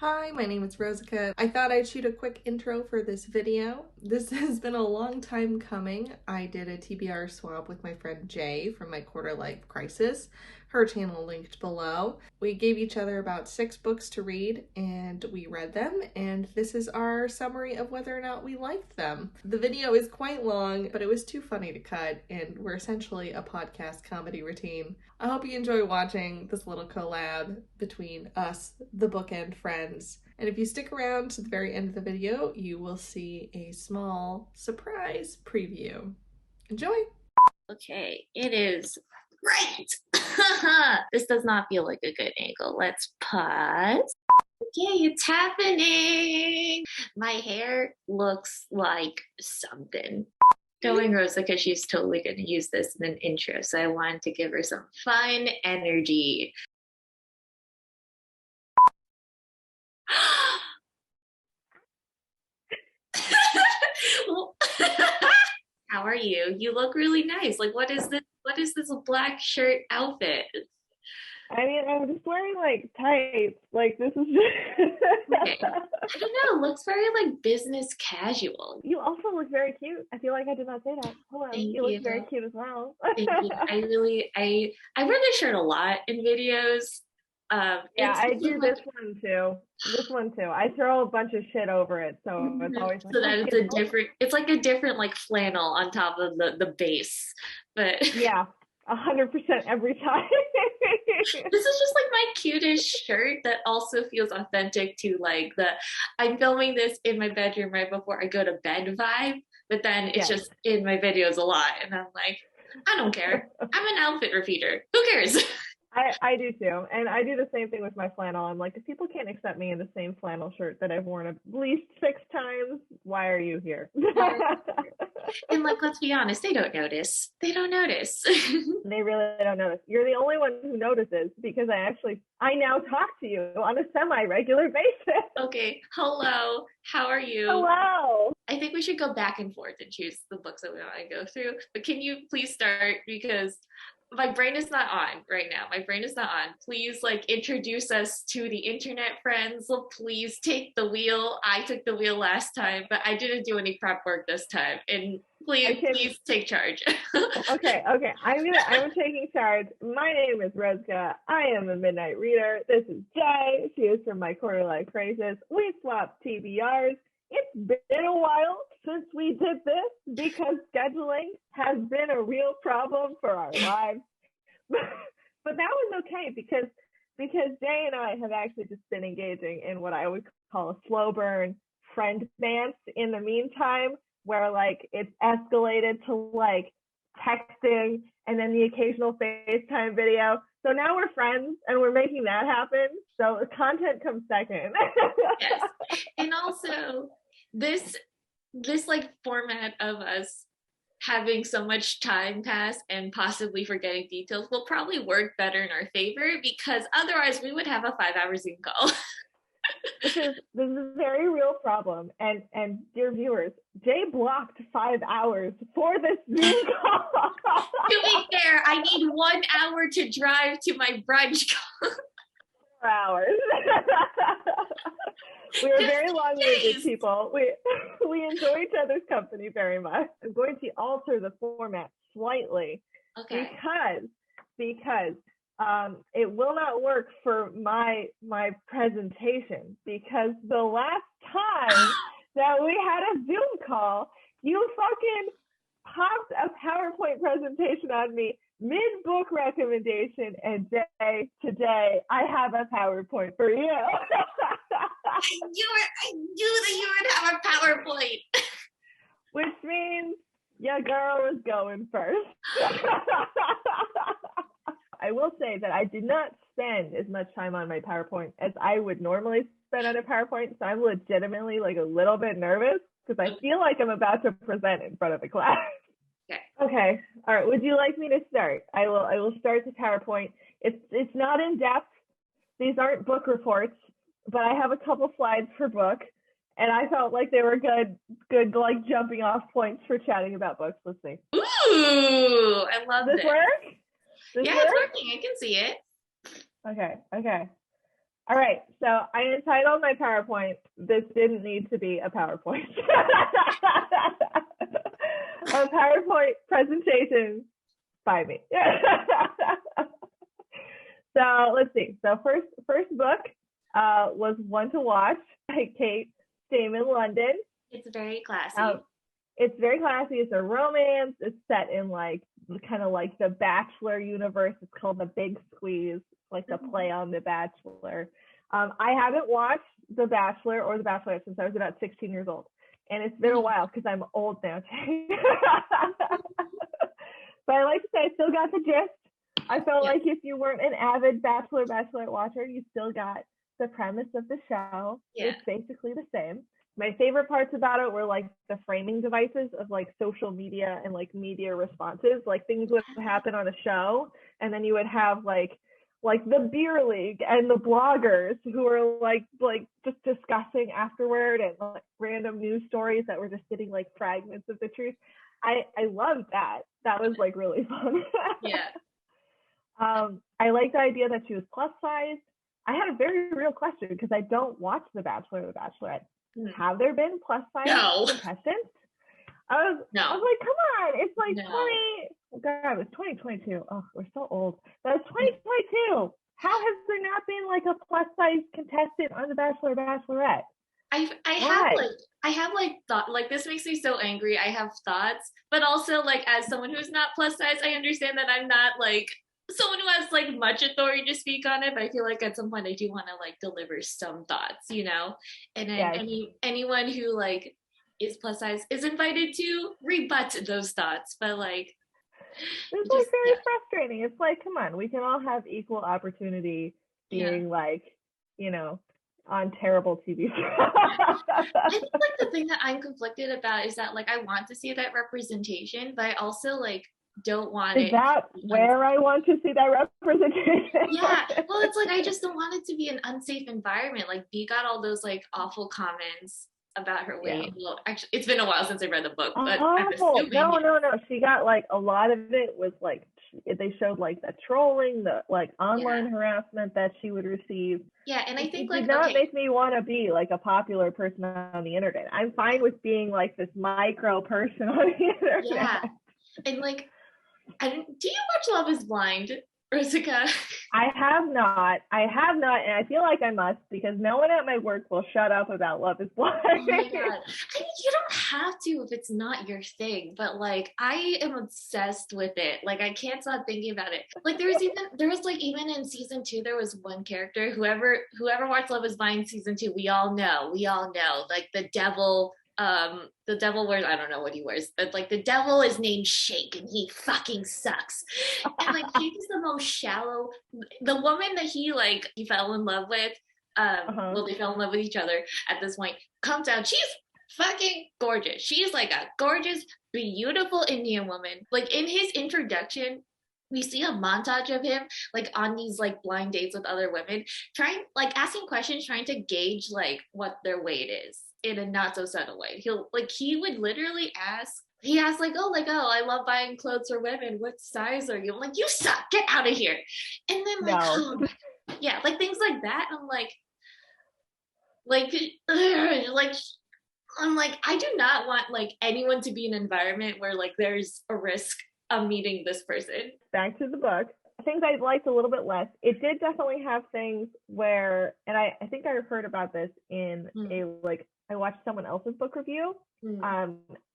Hi, my name is Rosica. I thought I'd shoot a quick intro for this video. This has been a long time coming. I did a TBR swap with my friend Jay from my quarter life crisis. Her channel linked below. We gave each other about 6 books to read and we read them, and this is our summary of whether or not we liked them. The video is quite long, but it was too funny to cut, and we're essentially a podcast comedy routine. I hope you enjoy watching this little collab between us, the Bookend friends. And if you stick around to the very end of the video, you will see a small surprise preview. Enjoy! Okay, it is great. This does not feel like a good angle. Let's pause. Okay, it's happening. My hair looks like something. Knowing Rosa, because she's totally going to use this in an intro, so I wanted to give her some fun energy. How are you? You look really nice. Like, what is this? What is this black shirt outfit? I mean, I'm just wearing like tights. Like, this is just Okay. I don't know. It looks very like business casual. You also look very cute. I feel like I did not say that. Hold on. Thank You look very cute as well. Thank you. I wear this shirt a lot in videos. Yeah, I do this one too. This one too. I throw a bunch of shit over it, so it's always like, so that it's a different. It's like a different like flannel on top of the base, but yeah, 100% every time. This is just like my cutest shirt that also feels authentic to like I'm filming this in my bedroom right before I go to bed vibe, but then it's just in my videos a lot, and I'm like, I don't care. I'm an outfit repeater. Who cares? I do too, and I do the same thing with my flannel. I'm like, if people can't accept me in the same flannel shirt that I've worn at least 6 times, why are you here? And like, let's be honest, they don't notice. They don't notice. They really don't notice. You're the only one who notices, because I now talk to you on a semi-regular basis. Okay, hello, how are you? Hello. I think we should go back and forth and choose the books that we want to go through, but can you please start, because my brain is not on right now. My brain is not on. Please, like, introduce us to the internet friends. So please take the wheel. I took the wheel last time, but I didn't do any prep work this time. And please take charge. Okay. I'm taking charge. My name is Rosica. I am a midnight reader. This is Jay. She is from my quarter life crisis. We swapped TBRs. It's been a while since we did this, because scheduling has been a real problem for our lives. But that was okay, because Jay and I have actually just been engaging in what I would call a slow burn friend dance in the meantime, where like it's escalated to like texting and then the occasional FaceTime video. So now we're friends and we're making that happen. So the content comes second. Yes. And also this like format of us having so much time pass and possibly forgetting details will probably work better in our favor, because otherwise we would have a 5-hour Zoom call. This is a very real problem, and dear viewers, Jay blocked 5 hours for this Zoom call. To be fair, I need 1 hour to drive to my brunch call. 4 hours. We are very long-winded people. We enjoy each other's company very much. I'm going to alter the format slightly, okay, because it will not work for my presentation, because the last time that we had a Zoom call, you fucking popped a PowerPoint presentation on me mid-book recommendation, and today I have a PowerPoint for you. I knew that you would have a PowerPoint. Which means your girl is going first. I will say that I did not spend as much time on my PowerPoint as I would normally spend on a PowerPoint, so I'm legitimately like a little bit nervous, because I feel like I'm about to present in front of the class. Okay. All right. Would you like me to start? I will start the PowerPoint. It's not in depth. These aren't book reports, but I have a couple slides per book, and I felt like they were good like jumping off points for chatting about books. Let's see. Ooh, I love this. Work? It's working. I can see it. Okay. All right, so I entitled my PowerPoint, "This Didn't Need to Be a PowerPoint." A PowerPoint presentation by me. So let's see. So first book was One to Watch by Kate Stayman-London. It's very classy. It's very classy. It's a romance. It's set in like kind of like the Bachelor universe. It's called The Big Squeeze, like the play on The Bachelor. I haven't watched The Bachelor or The Bachelorette since I was about 16 years old. And it's been a while because I'm old now. But I like to say I still got the gist. I felt like if you weren't an avid Bachelorette watcher, you still got the premise of the show. Yeah. It's basically the same. My favorite parts about it were like the framing devices of like social media and like media responses. Like things would happen on a show, and then you would have like the beer league and the bloggers who are like just discussing afterward, and like random news stories that were just getting like fragments of the truth. I loved that. That was like really fun. Yeah. I like the idea that she was plus size. I had a very real question because I don't watch The Bachelor or The Bachelorette. Have there been plus size contestants? I was like, come on, it's like 20. Oh God, it was 2022. Oh, we're so old. That was 2022. How has there not been like a plus size contestant on The Bachelor or Bachelorette? I have thought, like, this makes me so angry. I have thoughts, but also like as someone who's not plus size, I understand that I'm not like someone who has like much authority to speak on it, but I feel like at some point I do want to like deliver some thoughts, you know, and then anyone who like is plus size is invited to rebut those thoughts. But like it's like very frustrating. It's like, come on, we can all have equal opportunity being like, you know, on terrible TV shows. I think like the thing that I'm conflicted about is that like I want to see that representation, but I also like don't want it. Is that where I want to see that representation? Yeah, well, it's like I just don't want it to be an unsafe environment. Like B got all those like awful comments about her weight. Well, actually, it's been a while since I read the book, but I'm assuming no. She got like a lot of it was like they showed like the trolling, the like online harassment that she would receive. Yeah, and I think it did not make me want to be like a popular person on the internet. I'm fine with being like this micro person on the internet. Yeah, and like. Do you watch Love is Blind, Rosica? I have not, and I feel like I must because no one at my work will shut up about Love is Blind. Oh my God. I mean, you don't have to if it's not your thing, but like I am obsessed with it. Like I can't stop thinking about it. Like there was like even in season 2 there was one character, whoever watched Love is Blind season 2, we all know, like the devil wears, I don't know what he wears, but like the devil is named Shake and he fucking sucks. And like Shake is the most shallow, the woman that he fell in love with, well, they fell in love with each other at this point, comes out, she's fucking gorgeous. She's like a gorgeous, beautiful Indian woman. Like in his introduction, we see a montage of him like on these like blind dates with other women, trying like asking questions, trying to gauge like what their weight is in a not so subtle way. He would literally ask, he asked like, oh, I love buying clothes for women. What size are you? I'm like, you suck, get out of here. And then like, yeah, like things like that. I'm like, I'm like, I do not want like anyone to be in an environment where like there's a risk of meeting this person. Back to the book. Things I liked a little bit less. It did definitely have things where, and I think I heard about this in I watched someone else's book review.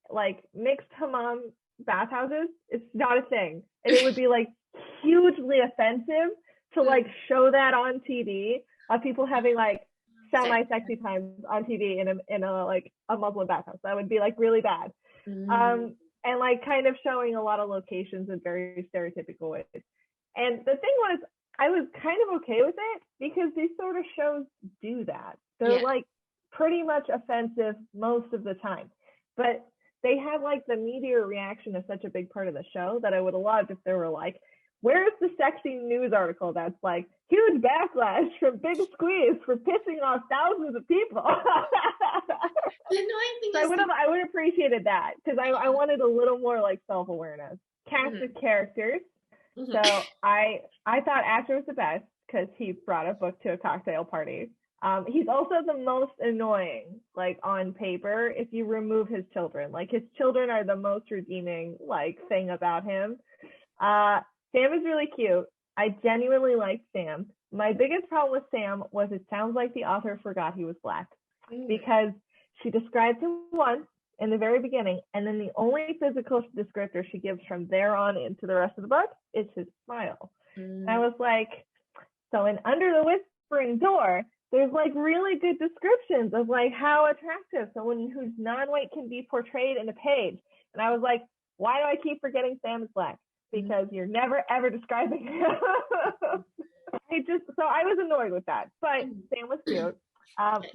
Like mixed hammam bathhouses, it's not a thing. And it would be like hugely offensive to like show that on TV of people having like semi-sexy times on TV in a like a Muslim bathhouse. That would be like really bad. And like kind of showing a lot of locations in very stereotypical ways. And the thing was, I was kind of okay with it because these sort of shows do that. They're like pretty much offensive most of the time, but they have like the media reaction is such a big part of the show that I would have loved if they were like, where's the sexy news article that's like huge backlash from Big Squeeze for pissing off thousands of people? The annoying thing so I would have appreciated that because I wanted a little more like self-awareness. Cast of characters. So I thought Asher was the best because he brought a book to a cocktail party. He's also the most annoying, like on paper, if you remove his children. Like his children are the most redeeming like thing about him. Sam is really cute. I genuinely like Sam. My biggest problem with Sam was it sounds like the author forgot he was Black, because she describes him once in the very beginning, and then the only physical descriptor she gives from there on into the rest of the book is his smile. And I was like, so in Under the Whispering Door, there's like really good descriptions of like how attractive someone who's non-white can be portrayed in a page. And I was like, why do I keep forgetting Sam is Black? Because you're never ever describing him. So I was annoyed with that, but Sam was cute.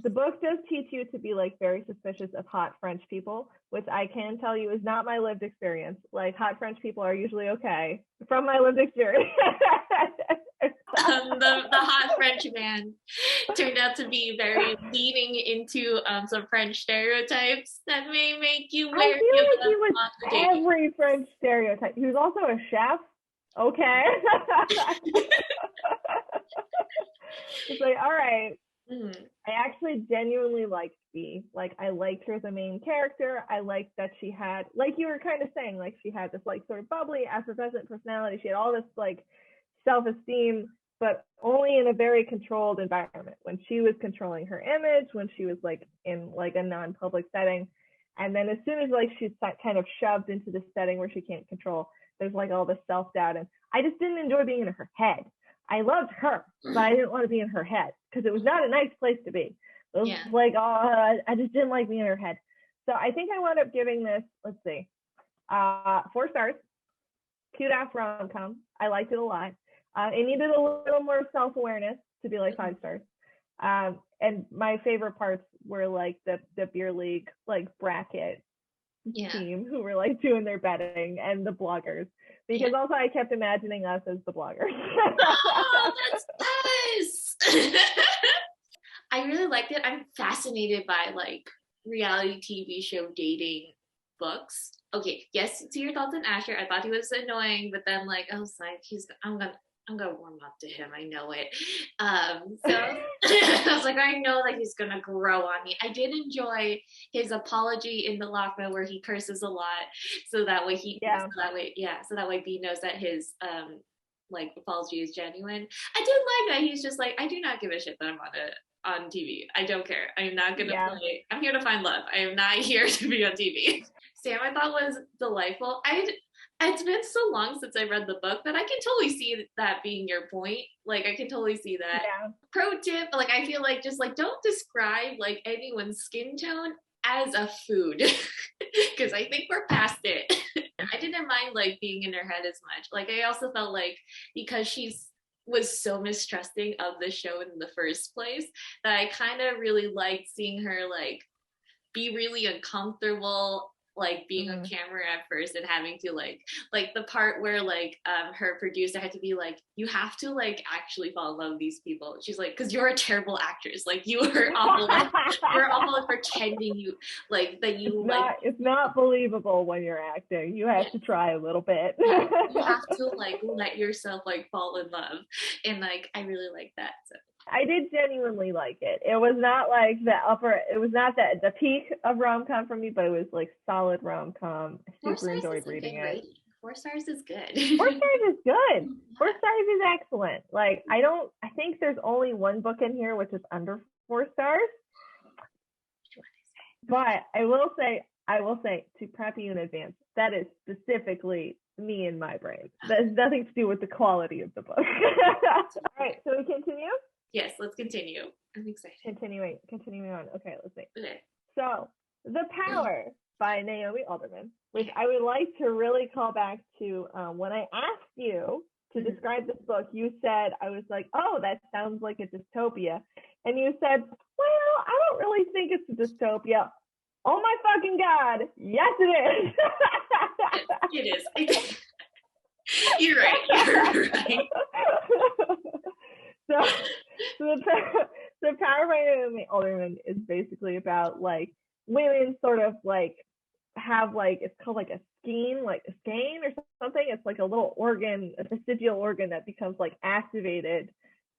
The book does teach you to be like very suspicious of hot French people, which I can tell you is not my lived experience. Like hot French people are usually okay from my lived experience. The hot French man turned out to be very leaning into some French stereotypes that may make you wary. I feel like he was every French stereotype. He was also a chef. Okay. It's like, all right. I actually genuinely liked Bea. Like, I liked her as a main character. I liked that she had, like you were kind of saying, like she had this like sort of bubbly, effervescent personality. She had all this like self-esteem, but only in a very controlled environment. When she was controlling her image, when she was like in like a non-public setting, and then as soon as like she's kind of shoved into this setting where she can't control, there's like all this self-doubt, and I just didn't enjoy being in her head. I loved her, but I didn't want to be in her head because it was not a nice place to be. It was like, oh, I just didn't like being in her head. So I think I wound up giving this, let's see, 4 stars. Cute ass rom-com. I liked it a lot. It needed a little more self-awareness to be like 5 stars. And my favorite parts were like the beer league like bracket team who were like doing their betting, and the bloggers, because also I kept imagining us as the bloggers. Oh, that's nice. I really liked it. I'm fascinated by like reality TV show dating books. Okay, yes, to your thoughts on Asher, I thought he was annoying, but then like I was like, I'm gonna warm up to him. I know it. So I was like, I know that he's gonna grow on me. I did enjoy his apology in the Lockman where he curses a lot, so that way so that way Bea knows that his like apology is genuine. I did like that he's just like, I do not give a shit that I'm on TV. I don't care. I am not gonna play. I'm here to find love. I am not here to be on TV. Sam, I thought was delightful. It's been so long since I read the book that I can totally see that being your point. Like, I can totally see that. Yeah. Pro tip, like, I feel like just, like, don't describe, like, anyone's skin tone as a food. Because I think we're past it. I didn't mind, like, being in her head as much. Like, I also felt like because was so mistrusting of the show in the first place that I kind of really liked seeing her, like, be really uncomfortable, like being on camera at first and having to like the part where like her producer had to be like, you have to like actually fall in love with these people. She's like, because you're a terrible actress, like you were awful, you're awful at pretending you like that you it's not believable when you're acting. You have to try a little bit. You have to like let yourself like fall in love, and like I really like that. So I did genuinely like it. It was not like it was not the peak of rom-com for me, but it was like solid rom-com. I super enjoyed reading it. 4 stars is good. 4 stars is good. 4 stars is excellent. Like, I think there's only one book in here which is under 4 stars. But I will say to prep you in advance, that is specifically me in my brain. That has nothing to do with the quality of the book. All right, so we continue? Yes, let's continue. I'm excited. Continuing on. Okay, let's see. Okay. So, The Power by Naomi Alderman, which I would like to really call back to when I asked you to describe this book, you said, I was like, oh, that sounds like a dystopia. And you said, well, I don't really think it's a dystopia. Oh my fucking God. Yes, it is. It is. You're right. So the Power by Naomi Alderman is basically about like women sort of like have like, it's called like a skein or something. It's like a little organ, a vestigial organ that becomes like activated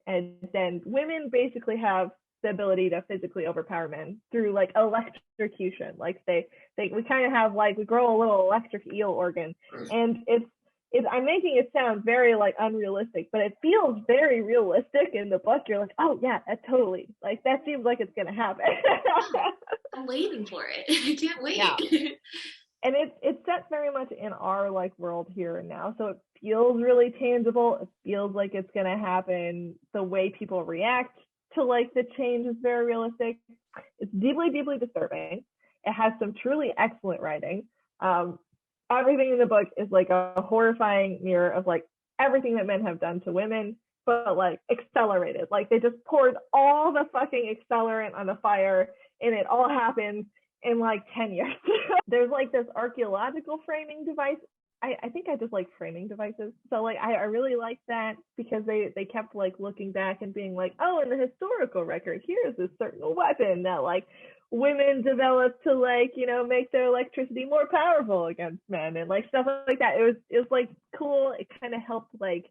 and then women basically have the ability to physically overpower men through like electrocution. Like we kind of have like, we grow a little electric eel organ, and it's I'm making it sound very like unrealistic, but it feels very realistic in the book. You're like, oh yeah, that totally, like that seems like it's gonna happen. I'm waiting for it. I can't wait. Yeah. And it's set very much in our like world here and now, so it feels really tangible. It feels like it's gonna happen. The way people react to like the change is very realistic. It's deeply, deeply disturbing. It has some truly excellent writing. Everything in the book is like a horrifying mirror of like everything that men have done to women, but like accelerated. Like they just poured all the fucking accelerant on the fire, and it all happened in like 10 years. There's like this archaeological framing device. I think I just like framing devices. So like I really like that, because they kept like looking back and being like, oh, in the historical record, here's this certain weapon that like women developed to like, you know, make their electricity more powerful against men, and like stuff like that. It was like cool. It kind of helped like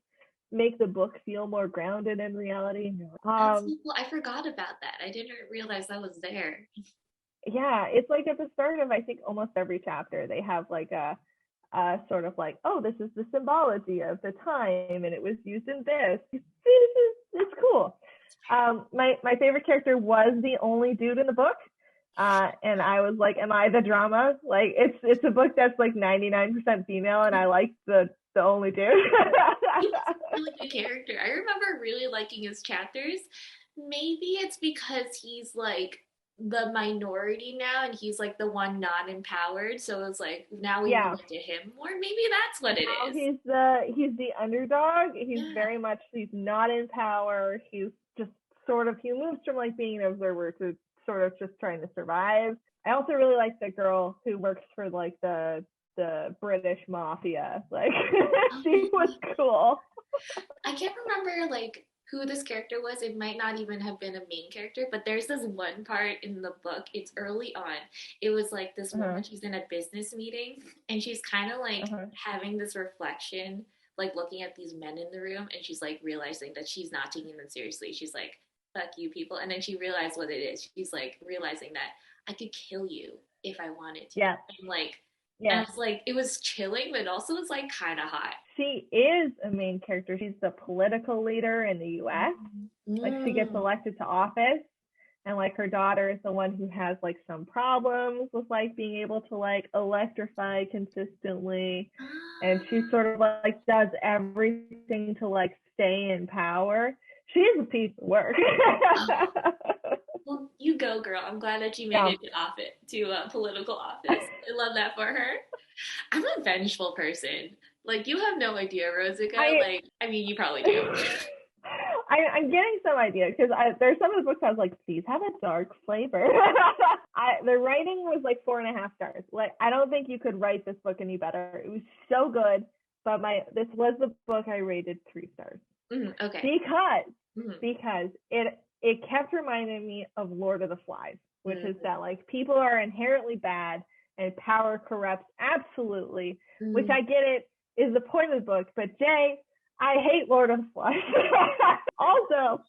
make the book feel more grounded in reality. That's so cool. I forgot about that. I didn't realize that was there. Yeah, it's like at the start of I think almost every chapter they have like a sort of like, oh, this is the symbology of the time, and it was used in this. It's cool. My favorite character was the only dude in the book, and I was like, am I the drama? Like it's a book that's like 99% female, and I like the only dude. He's a really good character. I remember really liking his chapters. Maybe it's because he's like the minority now, and he's like the one not empowered, so it's like now we look to him more. Maybe that's what it is. He's the underdog. He's very much, he's not in power. He's just sort of, he moves from like being an observer to sort of just trying to survive. I also really like the girl who works for like the British mafia. Like she was cool. I can't remember like who this character was. It might not even have been a main character, but there's this one part in the book, it's early on. It was like this woman, she's in a business meeting, and she's kind of like having this reflection, like looking at these men in the room, and she's like realizing that she's not taking them seriously. She's like, fuck you people. And then she realized what it is. She's like realizing that I could kill you if I wanted to. Yeah. And like, and I was like, it was chilling, but also was like kind of hot. She is a main character. She's the political leader in the US. Like she gets elected to office, and like her daughter is the one who has like some problems with like being able to like electrify consistently, and she sort of like does everything to like stay in power. She is a piece of work. Well, you go, girl. I'm glad that you made it to political office. I love that for her. I'm a vengeful person. Like, you have no idea, Rosica. I mean, you probably do. I'm getting some idea, because there's some of the books I was like, these have a dark flavor. The writing was like 4.5 stars. Like, I don't think you could write this book any better. It was so good, but this was the book I rated 3 stars. Okay. Because it kept reminding me of Lord of the Flies, which is that like people are inherently bad and power corrupts absolutely, which I get it is the point of the book. But Jay, I hate Lord of the Flies. Also,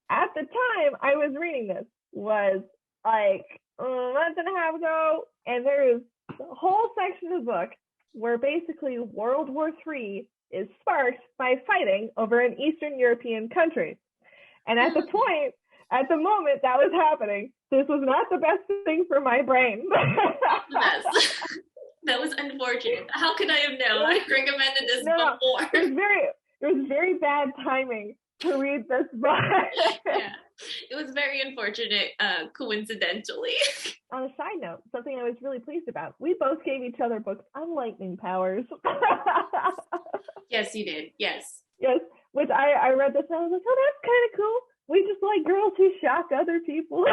at the time I was reading this was like a month and a half ago, and there is a whole section of the book where basically World War III is sparked by fighting over an Eastern European country. And at the moment that was happening, this was not the best thing for my brain. That was unfortunate. How could I have known? I recommended this before. It was very bad timing to read this book. Yeah, it was very unfortunate, coincidentally. On a side note, something I was really pleased about, we both gave each other books on lightning powers. Yes, you did. Yes, which I read this and I was like, oh, that's kind of cool. We just like girls who shock other people.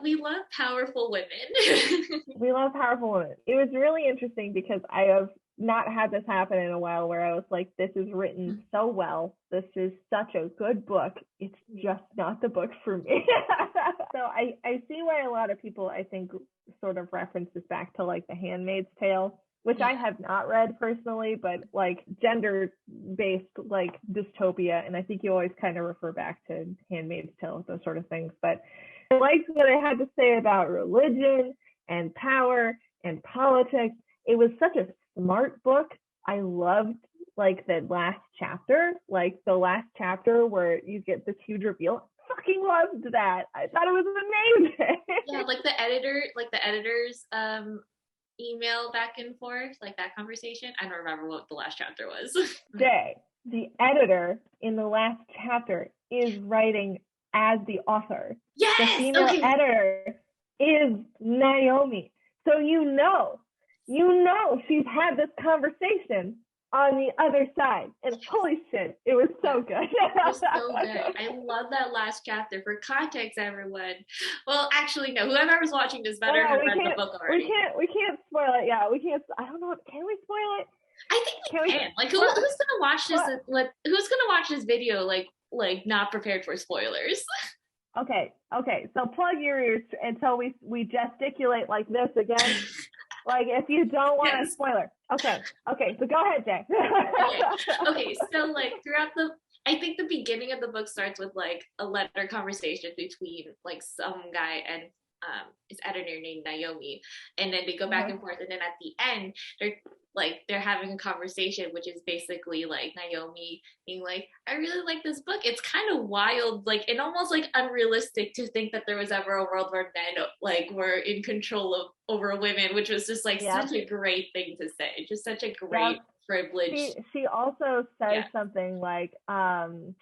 We love powerful women. We love powerful women. It was really interesting because I have not had this happen in a while, where I was like, this is written so well. This is such a good book. It's just not the book for me. So I see why a lot of people, I think, sort of reference this back to like The Handmaid's Tale, which I have not read personally, but like gender-based like dystopia, and I think you always kind of refer back to Handmaid's Tale, those sort of things. But I liked what I had to say about religion and power and politics. It was such a smart book. I loved like the last chapter, where you get this huge reveal. Fucking loved that. I thought it was amazing. Yeah, like the editors email back and forth, like that conversation. I don't remember what the last chapter was. Jay, the editor in the last chapter is writing as the author. Yes! The female editor is Naomi. So you know she's had this conversation on the other side. And holy shit, it was so good. It was so good. I love that last chapter. For context, everyone. Well, actually, no. Whoever's watching this better have read the book already. We can't spoil it. Yeah, we can't. I don't know. Can we spoil it? I think we can. Like, who's gonna watch this? Who's gonna watch this video? Like not prepared for spoilers. Okay. So plug your ears until we gesticulate like this again. Like if you don't want a spoiler. Okay. So go ahead, Jay. Okay. So like I think the beginning of the book starts with like a letter conversation between like some guy and his editor named Naomi, and then they go back and forth, and then at the end they're having a conversation, which is basically like Naomi being like, I really like this book. It's kind of wild, like, and almost like unrealistic to think that there was ever a world where men like were in control over women, which was just like such a great thing to say. Just such a great privilege. She also says something like men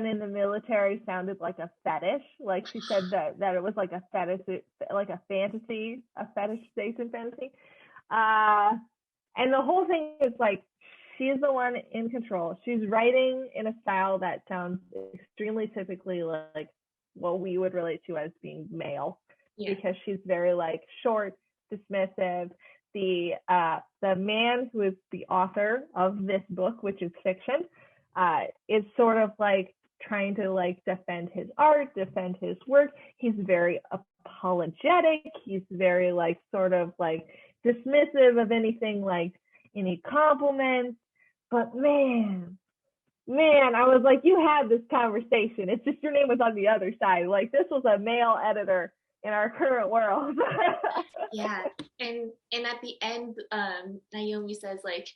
in the military sounded like a fetish. Like she said that it was like a fetish, like a fetishization fantasy. And the whole thing is like, she's the one in control. She's writing in a style that sounds extremely typically like what we would relate to as being male, because she's very like short, dismissive. The man who is the author of this book, which is fiction, is sort of like trying to like defend his art, defend his work. He's very apologetic. He's very like sort of like dismissive of anything, like any compliments. But man, I was like, you had this conversation. It's just your name was on the other side. Like this was a male editor in our current world. Yeah. And at the end, Naomi says like,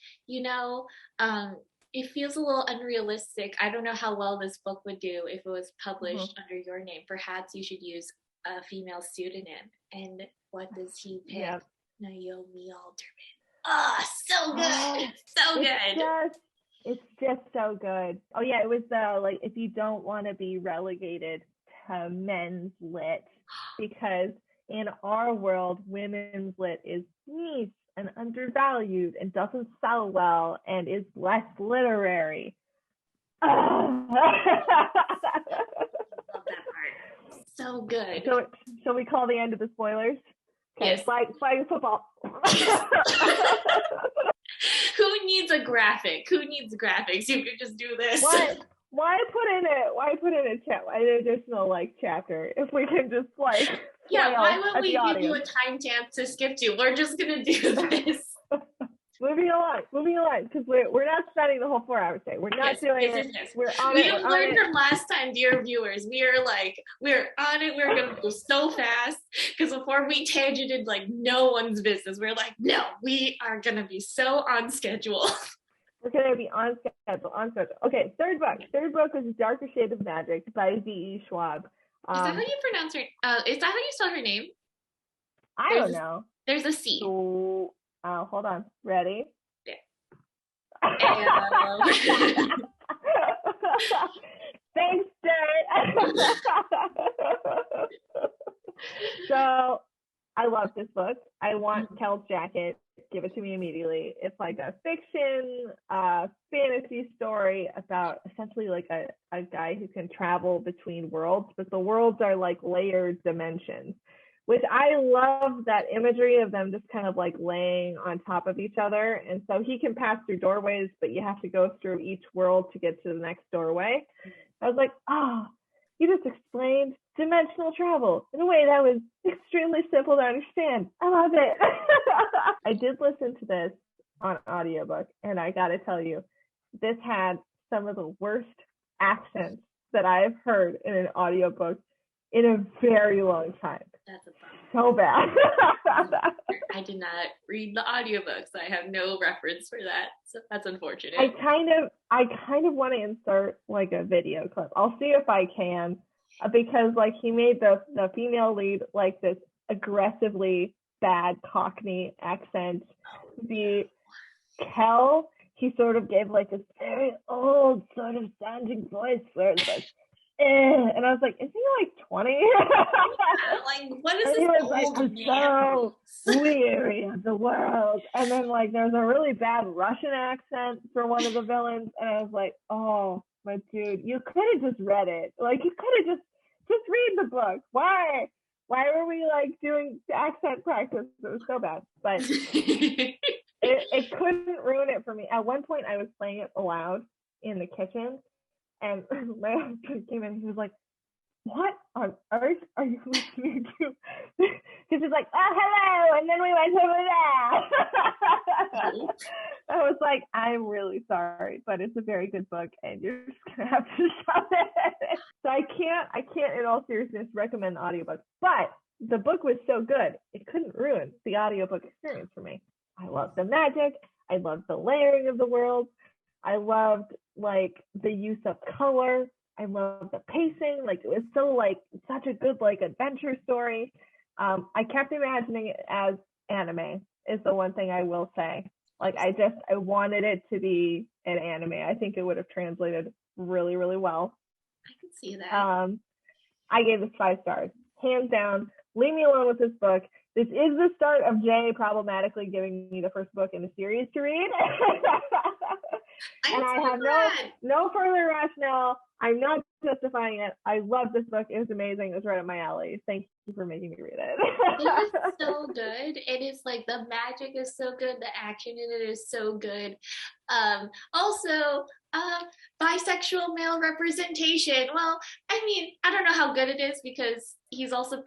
it feels a little unrealistic. I don't know how well this book would do if it was published under your name. Perhaps you should use a female pseudonym. And what does he pick? Yep. Naomi Alderman. Oh, so good. So good. It's just so good. Oh yeah, it was like, if you don't want to be relegated to men's lit, because in our world, women's lit is niche and undervalued and doesn't sell well and is less literary. Love that part. So good. So we call the end of the spoilers? Okay, yes. Flag football. Who needs a graphic? Who needs graphics? You could just do this. Why put in an additional like chapter if we can just like why would we give you a timestamp to skip to? We're just gonna do this. Moving along, because we're not spending the whole 4 hours today. We're not doing it. Yes. We're on it. We learned from last time, dear viewers. We're on it. We're gonna go so fast, because before we tangented like no one's business. We're like, no, we are gonna be so on schedule. We're gonna be on schedule. Okay, third book is Darker Shade of Magic by V.E. Schwab. Is that how you pronounce her? Is that how you spell her name? I don't know. There's a C. So, hold on. Ready? Yeah. Thanks, Jay. So, I love this book. I want Kel's jacket. Give it to me immediately. It's like a fiction, fantasy story about essentially like a guy who can travel between worlds, but the worlds are like layered dimensions, which I love that imagery of them just kind of like laying on top of each other. And so he can pass through doorways, but you have to go through each world to get to the next doorway. I was like, you just explained dimensional travel in a way that was extremely simple to understand. I love it. I did listen to this on audiobook, and I gotta tell you, this had some of the worst accents that I've heard in an audiobook in a very long time. That's a bummer. So bad. I did not read the audiobooks. I have no reference for that. So that's unfortunate. I kind of want to insert like a video clip. I'll see if I can, because like he made the female lead like this aggressively bad Cockney accent. The Kel, he sort of gave like this very old sort of sounding voice where it's like, and I was like, is he like 20? Like, what is and this he was old like, I'm man? so weary of the world. And then like there's a really bad Russian accent for one of the villains, and I was like, oh my dude, you could have just read it. Like you could have just read the book. Why were we like doing accent practice? It was so bad, but it couldn't ruin it for me. At one point I was playing it aloud in the kitchen, and my husband came in and he was like, what on earth are you listening to? Because he's like, oh, hello, and then we went over there. I was like, I'm really sorry, but it's a very good book, and you're just going to have to stop it. So I can't in all seriousness recommend the audiobook, but the book was so good, it couldn't ruin the audiobook experience for me. I loved the magic. I loved the layering of the world. I loved like the use of color. I loved the pacing. Like it was so like such a good like adventure story. I kept imagining it as anime is the one thing I will say. Like I wanted it to be an anime. I think it would have translated really, really well. I can see that. I gave this 5 stars, hands down. Leave me alone with this book. This is the start of Jay problematically giving me the first book in the series to read. And I have no further rationale. I'm not justifying it. I love this book. It was amazing. It was right up my alley. Thank you for making me read it. It was so good. It is like the magic is so good. The action in it is so good. Also, bisexual male representation. Well, I mean, I don't know how good it is because he's also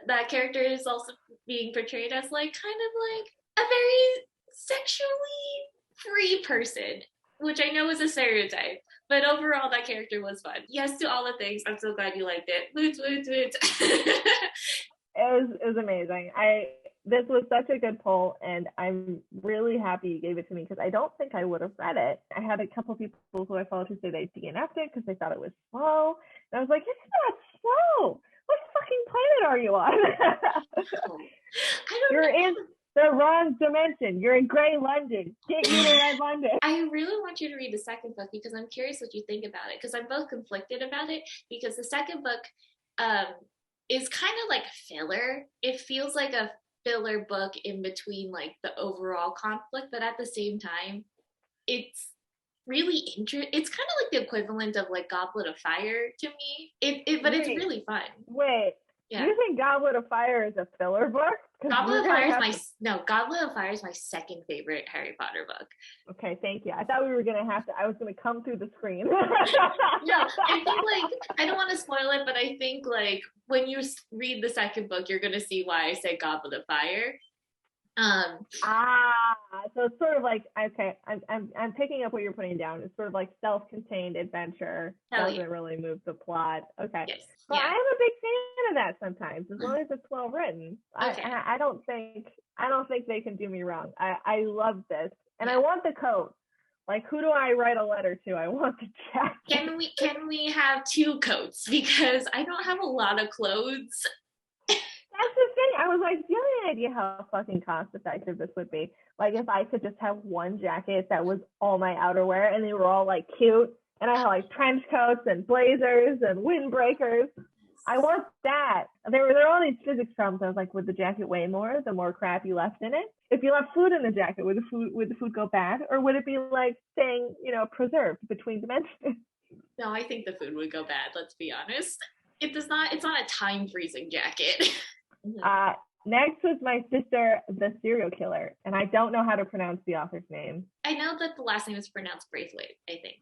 that character is also being portrayed as like kind of like a very sexually free person, which I know is a stereotype, but overall that character was fun. Yes to all the things. I'm so glad you liked it. Woots, woots, woots. It was amazing. This was such a good poll, and I'm really happy you gave it to me because I don't think I would have read it. I had a couple people who I followed who say they DNF'd it because they thought it was slow. And I was like, it's not slow. What fucking planet are you on? You're in the wrong dimension. You're in Grey London. Get you to Red London. I really want you to read the second book because I'm curious what you think about it, because I'm both conflicted about it, because the second book is kind of like filler. It feels like a filler book in between like the overall conflict, but at the same time it's really interesting. It's kind of like the equivalent of like Goblet of Fire to me. But it's really fun. Wait, yeah. You think Goblet of Fire is a filler book? Goblet of Fire is my second favorite Harry Potter book. Okay, thank you. I thought we were I was gonna come through the screen. No, I think like, I don't want to spoil it, but I think like when you read the second book, you're gonna see why I say Goblet of Fire. So it's sort of like, okay, I'm picking up what you're putting down. It's sort of like self-contained adventure. Doesn't really move the plot. Okay. Yes. But yeah. I'm a big fan of that sometimes, as long as it's well written. Okay. I don't think they can do me wrong. I love this. And I want the coat. Like, who do I write a letter to? I want the jacket. Can we have 2 coats? Because I don't have a lot of clothes. That's the thing. I was like, do you have any idea how fucking cost effective this would be? Like if I could just have one jacket that was all my outerwear and they were all like cute, and I had like trench coats and blazers and windbreakers. I want that. There were all these physics problems. I was like, would the jacket weigh more the more crap you left in it? If you left food in the jacket, would the food go bad? Or would it be like staying, preserved between dimensions? No, I think the food would go bad, let's be honest. It's not a time freezing jacket. Next was my sister, the serial killer, and I don't know how to pronounce the author's name. I know that the last name is pronounced Braithwaite, I think.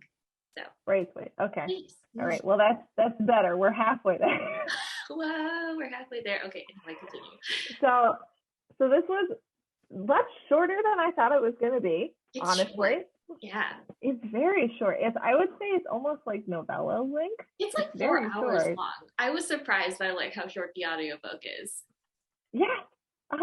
So Braithwaite. Okay. Nice. All right. Well, that's better. We're halfway there. Whoa, we're halfway there. Okay, like continue. So this was much shorter than I thought it was going to be. It's honestly, short. Yeah, it's very short. I would say it's almost like novella length. it's like 4 hours long. I was surprised by like how short the audiobook is. Yeah, 100%.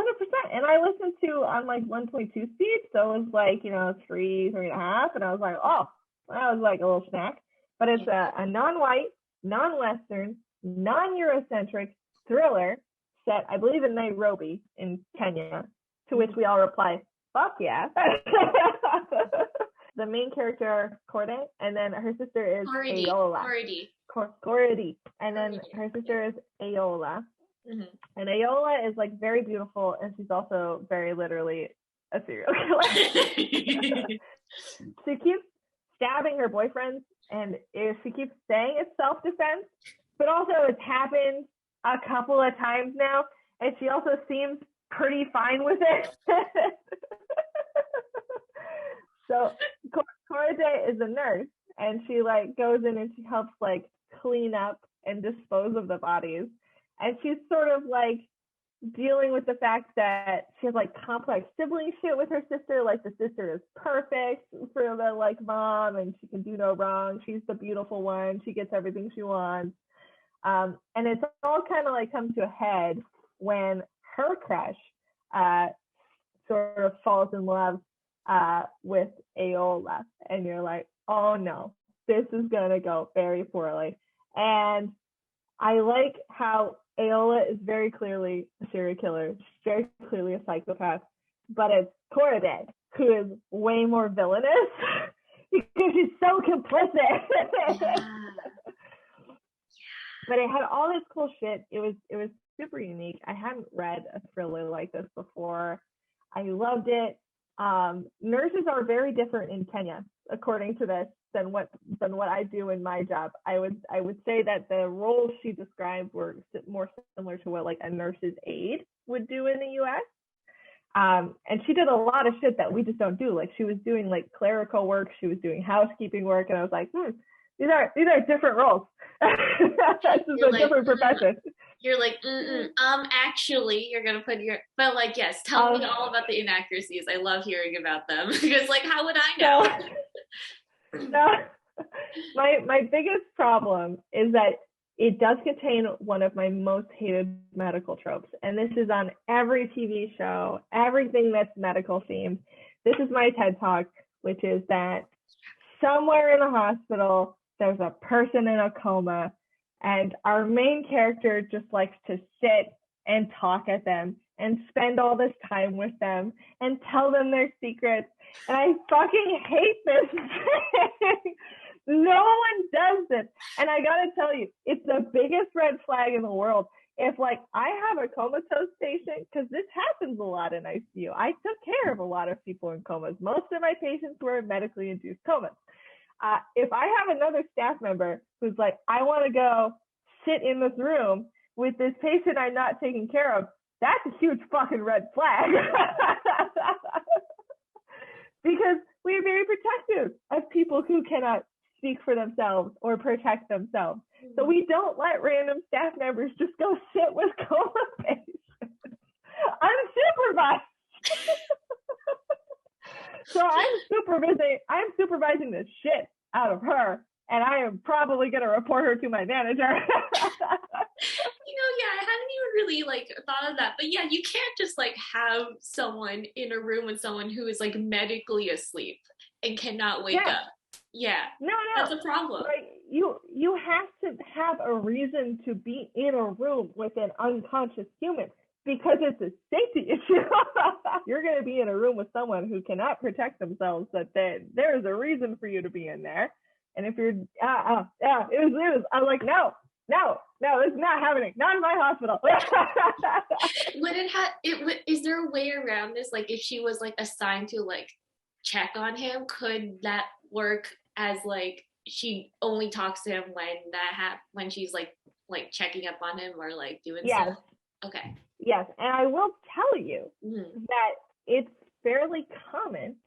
And I listened to on like 1.2 speed, so it was like 3.5, and I was like, oh, that was like a little snack. But it's a non-white, non-Western, non-Eurocentric thriller set, I believe, in Nairobi in Kenya. To which we all reply, fuck yeah. The main character, Corday, and then her sister is Ayola. Cordy. And then her sister is Ayola. Mm-hmm. And Ayola is like very beautiful, and she's also very literally a serial killer. She keeps stabbing her boyfriends, and she keeps saying it's self-defense, but also it's happened a couple of times now, and she also seems pretty fine with it. So Corday is a nurse, and she like goes in and she helps like clean up and dispose of the bodies, and she's sort of like dealing with the fact that she has like complex sibling shit with her sister. Like the sister is perfect for the like mom, and she can do no wrong. She's the beautiful one. She gets everything she wants. And it's all kind of like come to a head when her crush sort of falls in love with Ayola, and you're like, oh no, this is gonna go very poorly. And I like how Ayola is very clearly a serial killer, very clearly a psychopath, but it's Corday who is way more villainous because she's so complicit. But it had all this cool shit. It was super unique. I hadn't read a thriller like this before. I loved it. Nurses are very different in Kenya, according to this, than what I do in my job. I would say that the roles she described were more similar to what like a nurse's aide would do in the U.S. And she did a lot of shit that we just don't do. Like she was doing like clerical work, she was doing housekeeping work, and I was like, these are different roles. This is a different profession. You're like, actually, you're gonna put your, but like, yes, tell me all about the inaccuracies. I love hearing about them because, like, how would I know? No, my biggest problem is that it does contain one of my most hated medical tropes, and this is on every TV show, everything that's medical themed. This is my TED Talk, which is that somewhere in a hospital, there's a person in a coma, and our main character just likes to sit and talk at them and spend all this time with them and tell them their secrets. And I fucking hate this thing. No one does this. And I gotta tell you, it's the biggest red flag in the world. If like I have a comatose patient, because this happens a lot in ICU. I took care of a lot of people in comas. Most of my patients were medically induced comas. If I have another staff member who's like, I want to go sit in this room with this patient I'm not taking care of, that's a huge fucking red flag. Because we are very protective of people who cannot speak for themselves or protect themselves. So we don't let random staff members just go sit with coma patients unsupervised. So I'm supervising the shit out of her, and I am probably going to report her to my manager. I hadn't even really like thought of that, but yeah, you can't just like have someone in a room with someone who is like medically asleep and cannot wake up. Yeah, no, that's a problem. Like, you have to have a reason to be in a room with an unconscious human, because it's a safety issue. You're going to be in a room with someone who cannot protect themselves, that there is a reason for you to be in there. And if you're, it was, I'm like, no, it's not happening. Not in my hospital. Is there a way around this? Like if she was like assigned to like check on him, could that work as like she only talks to him when she's like checking up on him or like doing stuff? Okay. Yes, and I will tell you that it's fairly common,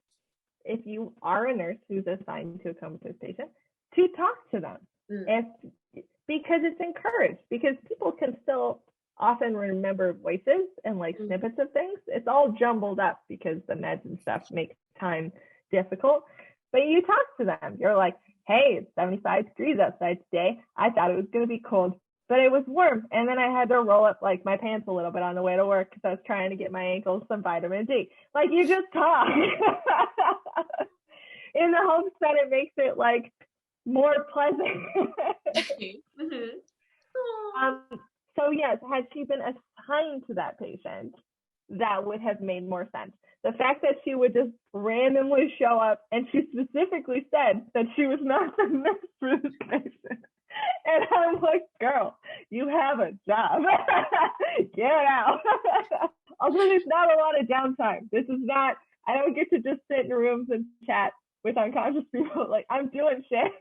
if you are a nurse who's assigned to a comatose patient, to talk to them, because it's encouraged, because people can still often remember voices and like snippets of things. It's all jumbled up because the meds and stuff make time difficult. But you talk to them. You're like, hey, it's 75 degrees outside today. I thought it was going to be cold, but it was warm. And then I had to roll up like my pants a little bit on the way to work because I was trying to get my ankles some vitamin D. Like, you just talk in the hopes that it makes it like more pleasant. So yes, had she been assigned to that patient, that would have made more sense. The fact that she would just randomly show up, and she specifically said that she was not the nurse for this patient. And I'm like, girl, you have a job. Get out. Also, there's not a lot of downtime. This is not, I don't get to just sit in rooms and chat with unconscious people. Like, I'm doing shit.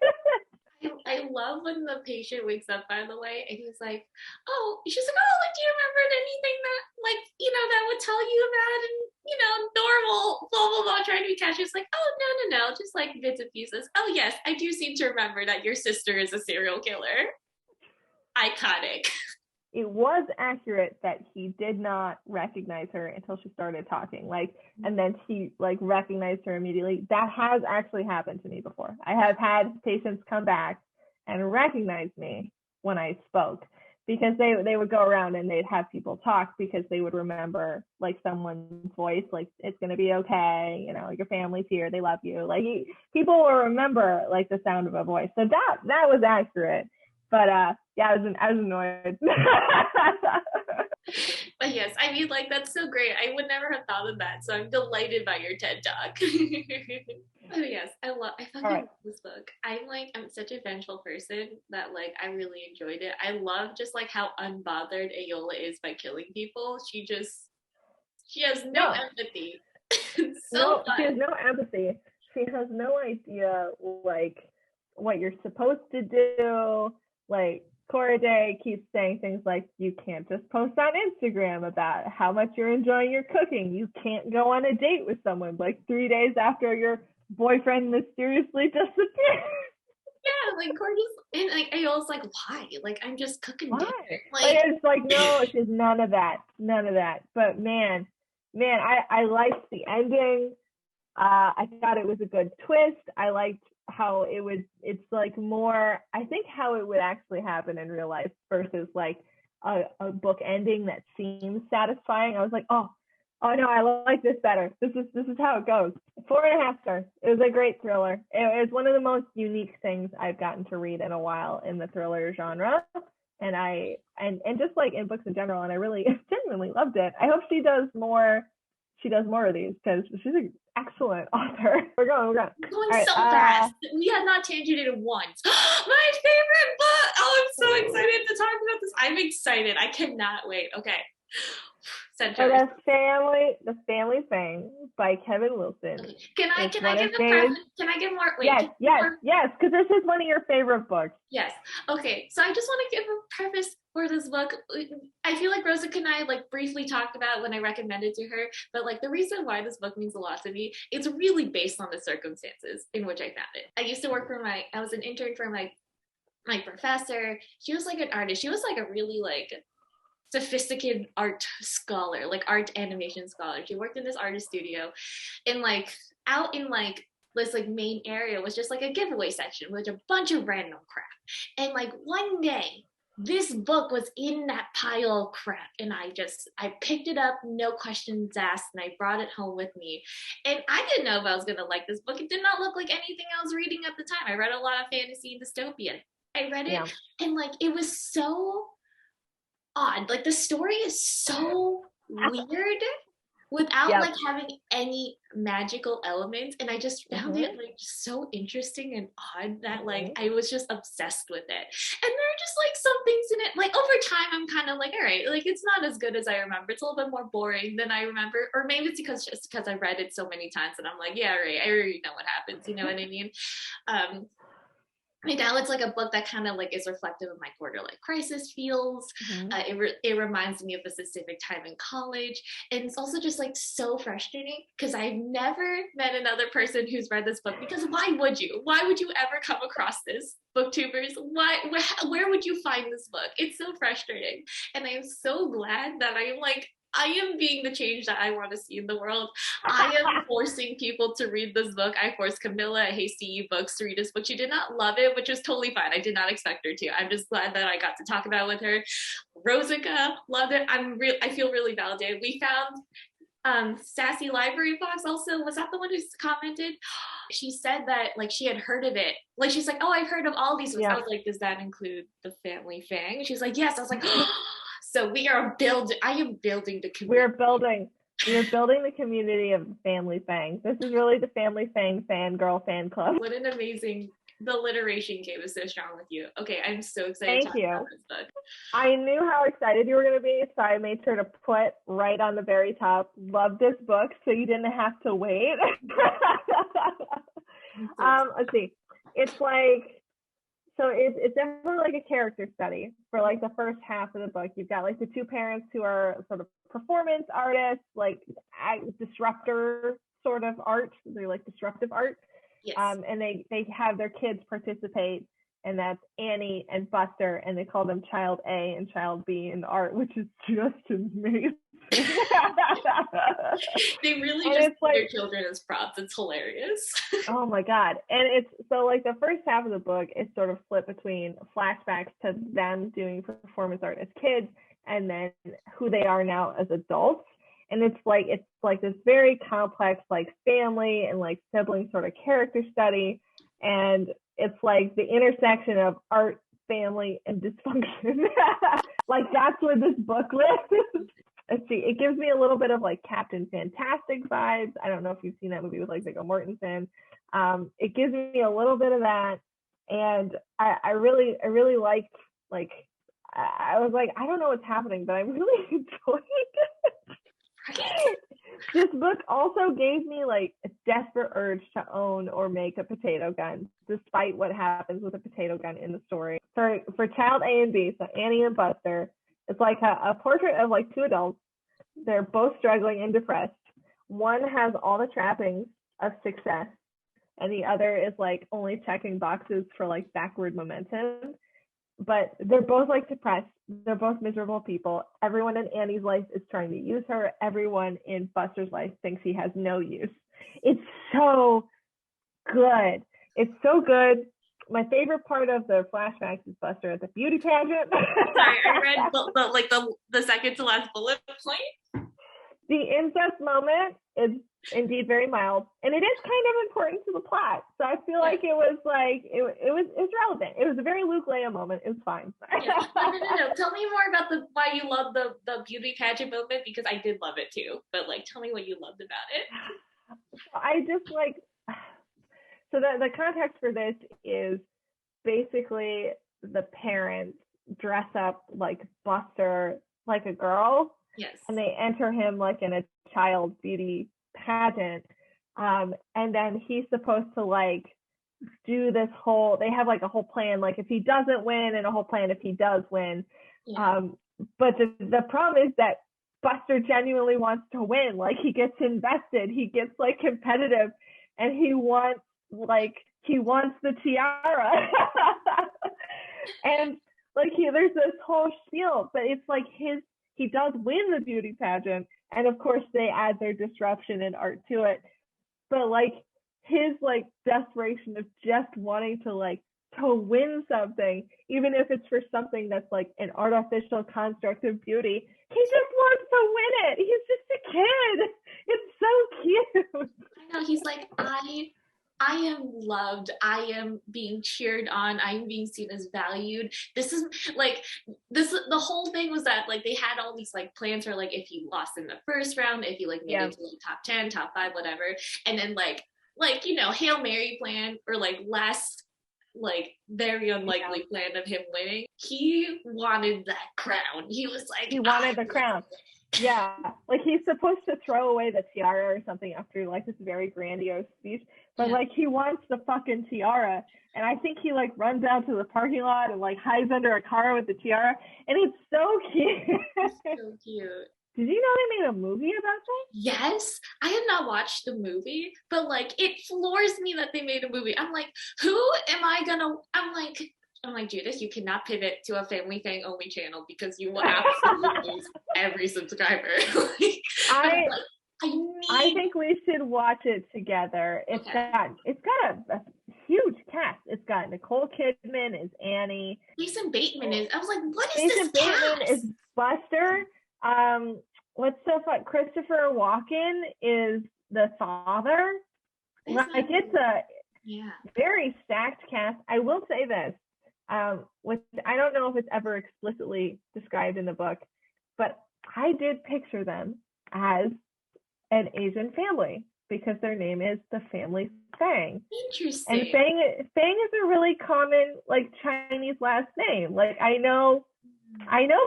I love when the patient wakes up, by the way, and he's like, oh, she's like, oh, like, do you remember anything that, like, you know, that would tell you about, and, you know, normal, blah, blah, blah, trying to be casual. It's like, oh, no, just like bits and pieces. Oh, yes, I do seem to remember that your sister is a serial killer. Iconic. It was accurate that he did not recognize her until she started talking, like, and then he like recognized her immediately. That has actually happened to me before. I have had patients come back and recognize me when I spoke, because they would go around and they'd have people talk because they would remember like someone's voice, like, it's going to be okay, you know, your family's here, they love you. Like, people will remember like the sound of a voice. So that was accurate. But yeah, I was annoyed. But yes, I mean, like, that's so great. I would never have thought of that. So I'm delighted by your TED Talk. Oh yes, I fucking love this book. I'm such a vengeful person that like I really enjoyed it. I love just like how unbothered Ayola is by killing people. She has no empathy. No, she has no empathy. She has no idea like what you're supposed to do. Like, Cora Day keeps saying things like, you can't just post on Instagram about how much you're enjoying your cooking. You can't go on a date with someone like 3 days after your boyfriend mysteriously disappeared. Yeah, like Cora and like Ayola's like, why? Like, I'm just cooking dinner. Like, it's like, no, it's just none of that. But man, I liked the ending. I thought it was a good twist. I liked how it's like more, I think, how it would actually happen in real life versus like a book ending that seems satisfying. I was like, oh no, I like this better. This is how it goes. 4.5 stars. It was a great thriller. It was one of the most unique things I've gotten to read in a while in the thriller genre. And just like in books in general, and I really genuinely loved it. I hope she does more of these, because she's an excellent author. We're going so fast. We have not tangented once. My favorite book. Oh, I'm so excited to talk about this. I'm excited. I cannot wait. Okay. Center. The Family Fang by Kevin Wilson. Okay. Can I give more? Wait, yes, because this is one of your favorite books. Yes. Okay. So I just want to give a preface for this book. I feel like Rosa and I like briefly talked about when I recommended to her, but like the reason why this book means a lot to me, it's really based on the circumstances in which I found it. I used to work I was an intern for my professor. She was like an artist. She was like a really like sophisticated art scholar, like art animation scholar. She worked in this artist studio, and like out in like this like main area was just like a giveaway section with a bunch of random crap. And like one day this book was in that pile of crap, and I picked it up, no questions asked, and I brought it home with me. And I didn't know if I was gonna like this book. It did not look like anything I was reading at the time. I read a lot of fantasy and dystopian. I read it, and like it was so odd. Like the story is so weird without like having any magical elements, and I just found it like so interesting and odd that like I was just obsessed with it. And there are just like some things in it, like over time I'm kind of like, all right, like it's not as good as I remember. It's a little bit more boring than I remember, or maybe it's just because I read it so many times and I'm like, yeah, right, I already know what happens, you know what I mean? right now it's like a book that kind of like is reflective of my quarter life crisis feels. It reminds me of a specific time in college, and it's also just like so frustrating because I've never met another person who's read this book, because why would you ever come across this, booktubers? Where would you find this book? It's so frustrating, and I am so glad that I am being the change that I want to see in the world. I am forcing people to read this book. I forced Camilla at Hasty Books to read this book. She did not love it, which was totally fine. I did not expect her to. I'm just glad that I got to talk about it with her. Rosica loved it. I feel really validated. We found Sassy Library Box also. Was that the one who commented? She said that like she had heard of it. Like she's like, oh, I've heard of all these books. I was like, does that include the family Fang? She's like, yes. I was like, so I am building the community. We are building the community of Family Fang. This is really the Family Fang fangirl fan club. What an amazing, the alliteration game is so strong with you. Okay, I'm so excited to talk about this book. I knew how excited you were going to be, so I made sure to put right on the very top, love this book, so you didn't have to wait. Let's see. It's like, so it's definitely like a character study for like the first half of the book. You've got like the two parents who are sort of performance artists, like disruptor sort of art. They're like disruptive art. Yes. And they have their kids participate, and that's Annie and Buster, and they call them Child A and Child B in art, which is just amazing. They really just put their children as props. It's hilarious. Oh my God. And it's so like the first half of the book is sort of split between flashbacks to them doing performance art as kids and then who they are now as adults. And it's like this very complex like family and like sibling sort of character study. And it's like the intersection of art, family, and dysfunction. Like that's where this book lives. Let's see, it gives me a little bit of like Captain Fantastic vibes. I don't know if you've seen that movie with like Viggo Mortensen. It gives me a little bit of that. And I really liked, like, I was like, I don't know what's happening, but I'm really enjoying it. This book also gave me like a desperate urge to own or make a potato gun, despite what happens with a potato gun in the story. For Child A and B, so Annie and Buster, it's like a portrait of like two adults. They're both struggling and depressed. One has all the trappings of success, and the other is like only checking boxes for like backward momentum. But they're both like depressed. They're both miserable people. Everyone in Annie's life is trying to use her. Everyone in Buster's life thinks he has no use. It's so good. It's so good. My favorite part of the flashbacks is Buster at the beauty pageant. Sorry, I read the second to last bullet point. The incest moment is indeed very mild, and it is kind of important to the plot. So I feel like it was relevant. It was a very Luke Leia moment. It was fine. Yeah. No. Tell me more about why you love the beauty pageant moment, because I did love it too. But like, tell me what you loved about it. I just like. So the context for this is basically the parents dress up like Buster like a girl. Yes. And they enter him like in a child beauty pageant. And then he's supposed to like do this whole, they have like a whole plan, like if he doesn't win, and a whole plan if he does win. Yeah. But the problem is that Buster genuinely wants to win. Like he gets invested, he gets like competitive, and he wants the tiara. And like there's this whole spiel, but it's like he does win the beauty pageant, and of course they add their disruption and art to it. But like his like desperation of just wanting to win something, even if it's for something that's like an artificial construct of beauty, he just wants to win it. He's just a kid. It's so cute. I know, he's like, I am loved. I am being cheered on. I am being seen as valued. The whole thing was that like they had all these like plans for like if he lost in the first round, if he like made it to the top 10, top 5, whatever. And then like Hail Mary plan, or like last like very unlikely plan of him winning. He wanted that crown. He was like, he wanted the crown. Yeah, like he's supposed to throw away the tiara or something after like this very grandiose speech, but like he wants the fucking tiara, and I think he like runs out to the parking lot and like hides under a car with the tiara, and it's so cute. So cute. Did you know they made a movie about that? Yes, I have not watched the movie, but like it floors me that they made a movie. I'm like, who am I gonna? I'm like, Judith, you cannot pivot to a Family Fang only channel because you will absolutely lose every subscriber. Like, I think we should watch it together. It's got a huge cast. It's got Nicole Kidman as Annie. Jason Bateman is. I was like, what is Jason this Bateman cast? Is Buster. What's so fun? Christopher Walken is the father. Like it's a very stacked cast. I will say this. Which I don't know if it's ever explicitly described in the book, but I did picture them as an Asian family because their name is the family Fang. Interesting. And Fang is a really common like Chinese last name. Like I know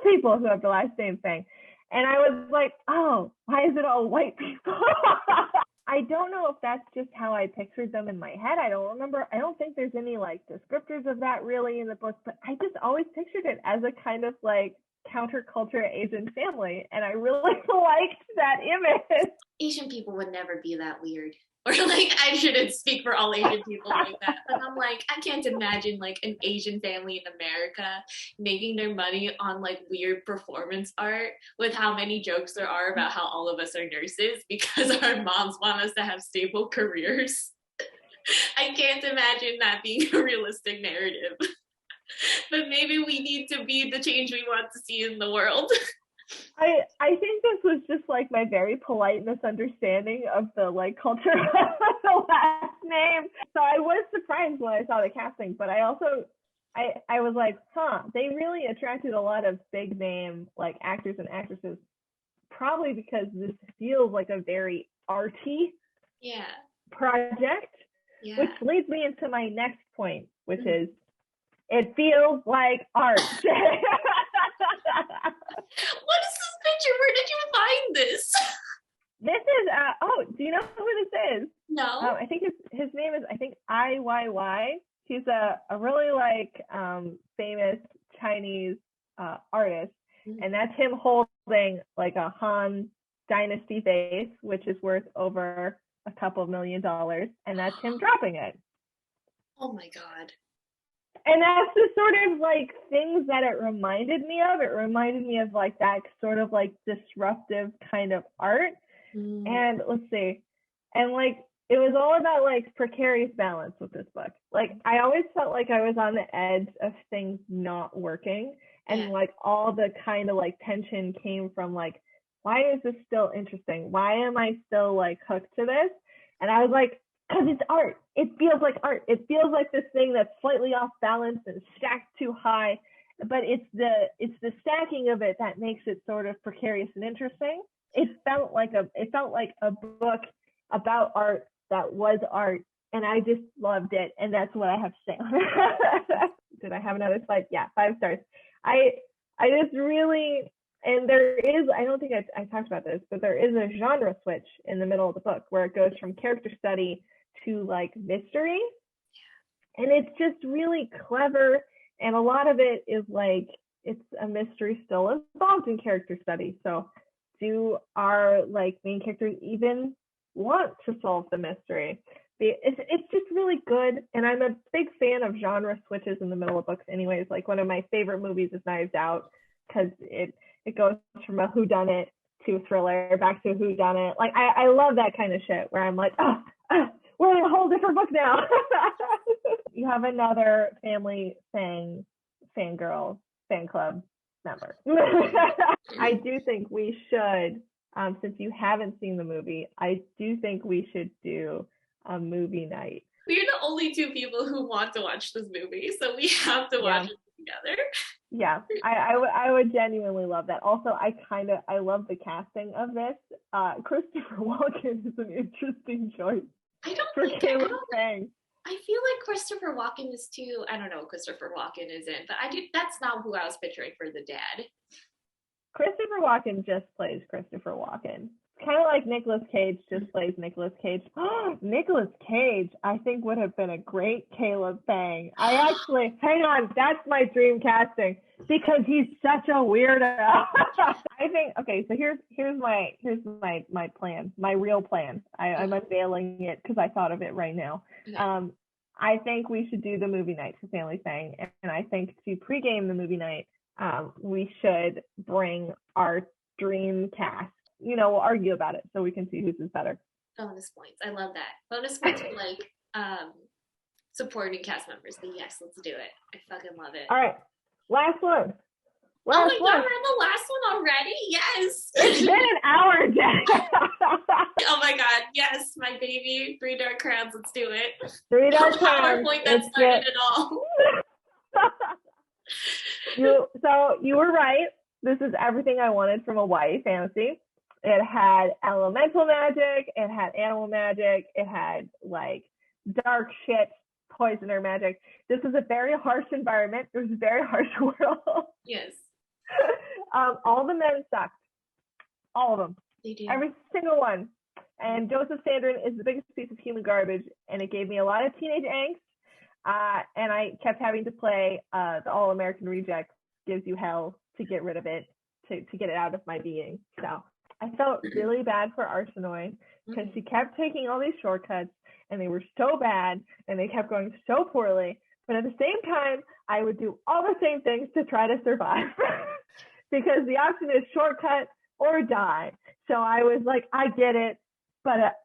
people who have the last name Fang, and I was like, oh, why is it all white people? I don't know if that's just how I pictured them in my head. I don't remember. I don't think there's any like descriptors of that really in the book, but I just always pictured it as a kind of like counterculture Asian family. And I really liked that image. Asian people would never be that weird. Or like, I shouldn't speak for all Asian people like that, but I'm like, I can't imagine like an Asian family in America making their money on like weird performance art with how many jokes there are about how all of us are nurses because our moms want us to have stable careers. I can't imagine that being a realistic narrative. But maybe we need to be the change we want to see in the world. I think this was just like my very polite misunderstanding of the like culture of the last name. So I was surprised when I saw the casting, but I also I was like, they really attracted a lot of big name like actors and actresses, probably because this feels like a very arty project. Yeah. Which leads me into my next point, which is it feels like art. What is this picture? Where did you find this? This is, do you know who this is? No. I think his name is, Iyy. He's a really like famous Chinese artist. And that's him holding like a Han Dynasty vase, which is worth over a couple $1 million. And that's him dropping it. Oh my God. And that's the sort of like things that it reminded me of. It reminded me of like that sort of like disruptive kind of art. And let's see. And like it was all about like precarious balance with this book. Like I always felt like I was on the edge of things not working. And like all the kind of like tension came from like, why is this still interesting? Why am I still like hooked to this? And I was like, because it's art. It feels like art. It feels like this thing that's slightly off balance and stacked too high, but it's the stacking of it that makes it sort of precarious and interesting. It felt like a book about art that was art, and I just loved it, and that's what I have to say on it. Did I have another slide? Yeah, 5 stars. I just really, and there is, I don't think I talked about this, but there is a genre switch in the middle of the book where it goes from character study to like mystery, and it's just really clever, and a lot of it is like it's a mystery still involved in character study. So do our like main characters even want to solve the mystery? It's just really good, and I'm a big fan of genre switches in the middle of books anyways. Like one of my favorite movies is Knives Out because it goes from a whodunit to a thriller back to a whodunit. Like I love that kind of shit where I'm like, we're in a whole different book now. You have another family fangirl fan club member. I do think we should, since you haven't seen the movie, I do think we should do a movie night. We're the only 2 people who want to watch this movie, so we have to watch it together. Yeah, I would genuinely love that. Also, I love the casting of this. Christopher Walken is an interesting choice. I feel like Christopher Walken is too, I don't know what Christopher Walken is in, but that's not who I was picturing for the dad. Christopher Walken just plays Christopher Walken. Kind of like Nicolas Cage just plays Nicolas Cage. Nicolas Cage, I think, would have been a great Caleb Fang. Hang on, that's my dream casting because he's such a weirdo. I think, okay, so here's my plan, my real plan. I'm unveiling it because I thought of it right now. Okay. I think we should do the movie night for Family Fang, and I think to pregame the movie night, we should bring our dream cast. We'll argue about it so we can see whose is better. Bonus points. I love that. Bonus points for supporting cast members. But yes, let's do it. I fucking love it. All right. Last one. Oh my God, we're on the last one already? Yes. It's been an hour, Jen. Oh my God, yes, my baby. 3 Dark Crowns. Let's do it. 3 Dark Crowns. PowerPoint that started it all. You were right. This is everything I wanted from a YA fantasy. It had elemental magic, it had animal magic, it had like dark shit, poisoner magic. This is a very harsh environment. It was a very harsh world. Yes. All the men sucked. All of them. They do. Every single one. And Joseph Sandrin is the biggest piece of human garbage, and it gave me a lot of teenage angst. And I kept having to play the All-American Reject gives you hell to get rid of it, to get it out of my being. So I felt really bad for Arsinoe because she kept taking all these shortcuts and they were so bad and they kept going so poorly. But at the same time, I would do all the same things to try to survive because the option is shortcut or die. So I was like, I get it, but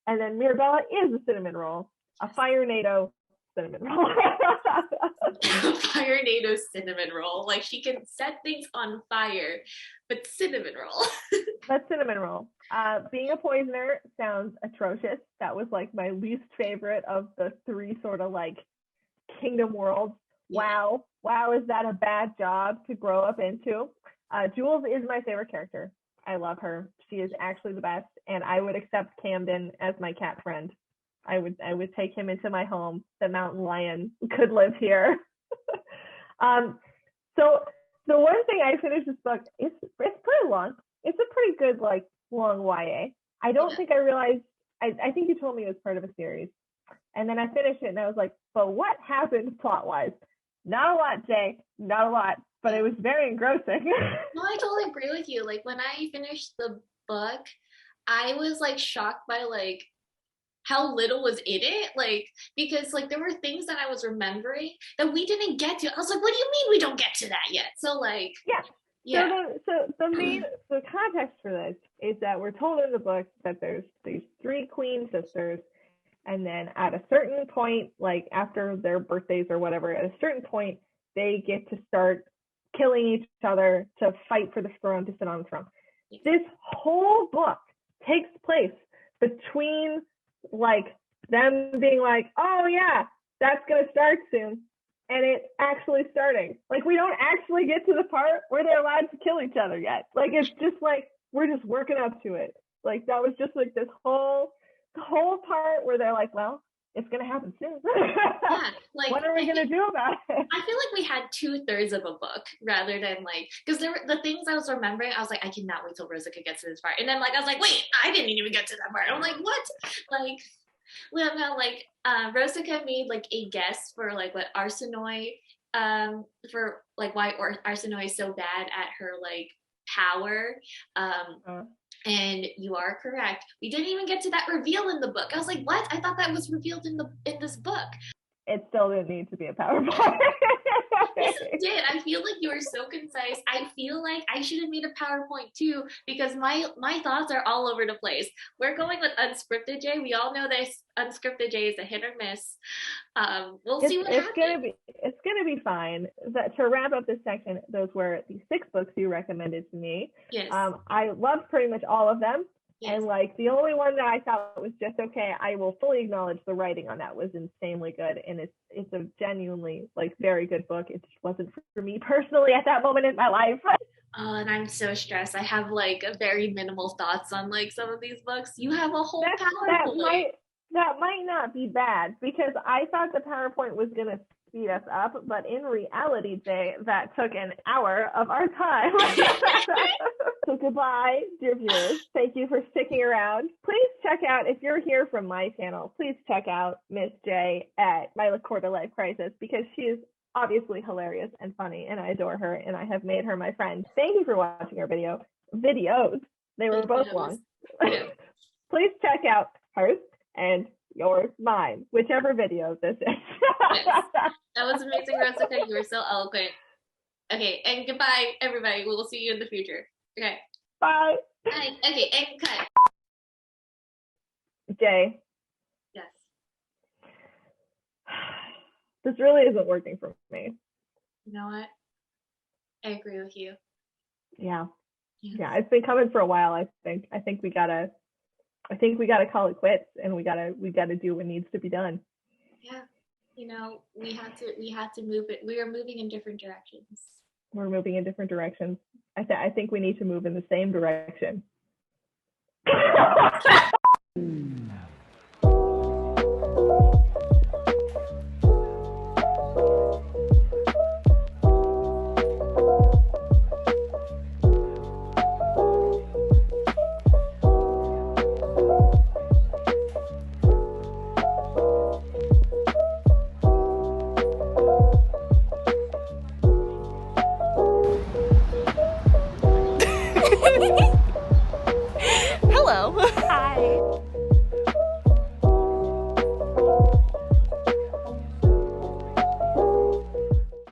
and then Mirabella is a cinnamon roll, a fire NATO cinnamon roll. Fire NATO cinnamon roll. Like she can set things on fire, but cinnamon roll. But cinnamon roll. Being a poisoner sounds atrocious. That was like my least favorite of the 3 sort of like kingdom worlds. Yeah. Wow, is that a bad job to grow up into? Jules is my favorite character. I love her. She is actually the best, and I would accept Camden as my cat friend. I would take him into my home. The mountain lion could live here. So the one thing I finished this book, it's pretty long. It's a pretty good like long YA. I don't think I realized. I think you told me it was part of a series, and then I finished it and I was like, but what happened plot wise? Not a lot, Jay. Not a lot, but it was very engrossing. No, I totally agree with you. Like when I finished the book, I was like shocked by like how little was in it, like because like there were things that I was remembering that we didn't get to. I was like, what do you mean we don't get to that yet? So like yeah. So the context for this is that we're told in the book that there's these 3 queen sisters, and then at a certain point, like after their birthdays or whatever, at a certain point they get to start killing each other to fight for the throne, to sit on the throne. This whole book takes place between like them being like, oh yeah, that's gonna start soon, and it's actually starting. Like we don't actually get to the part where they're allowed to kill each other yet. Like it's just like we're just working up to it. Like that was just like this whole part where they're like, well, it's gonna happen soon. Yeah, like what are we gonna do about it? I feel like we had 2/3 of a book rather than like, because there were the things I was remembering. I was like, I cannot wait till Rosa could get to this part, and then like I was like, wait, I didn't even get to that part. I'm like, what? Like, well, no, like Rosica made like a guess for like what Arsinoe, for like why Arsinoe is so bad at her like power. And you are correct. We didn't even get to that reveal in the book. I was like, what? I thought that was revealed in this book. It still didn't need to be a PowerPoint. Yes, it did. I feel like you were so concise. I feel like I should have made a PowerPoint too, because my thoughts are all over the place. We're going with unscripted J. We all know this unscripted J is a hit or miss. We'll see what happens. It's gonna be fine. But to wrap up this section, those were the 6 books you recommended to me. Yes. I loved pretty much all of them. Yes. And like the only one that I thought was just okay, I will fully acknowledge the writing on that was insanely good, and it's a genuinely like very good book. It just wasn't for me personally at that moment in my life. Oh, and I'm so stressed. I have like a very minimal thoughts on like some of these books. You have a whole PowerPoint. That might not be bad, because I thought the PowerPoint was gonna speed us up, but in reality, Jay, that took an hour of our time. So goodbye, dear viewers. Thank you for sticking around. Please check out, if you're here from my channel, please check out Miss J at My Quarter Life Crisis, because she is obviously hilarious and funny, and I adore her, and I have made her my friend. Thank you for watching our videos. They were both long. Please check out hers and yours, mine, whichever video this is. Yes. That was amazing, Jessica. You were so eloquent. Okay, and goodbye, everybody. We will see you in the future. Okay. Bye. Bye. Okay, and cut. Jay. Yes. This really isn't working for me. You know what? I agree with you. Yeah. Yes. Yeah, it's been coming for a while, I think. I think we gotta call it quits, and we gotta do what needs to be done. Yeah. You know, we have to move it. We are moving in different directions. We're moving in different directions. I think we need to move in the same direction.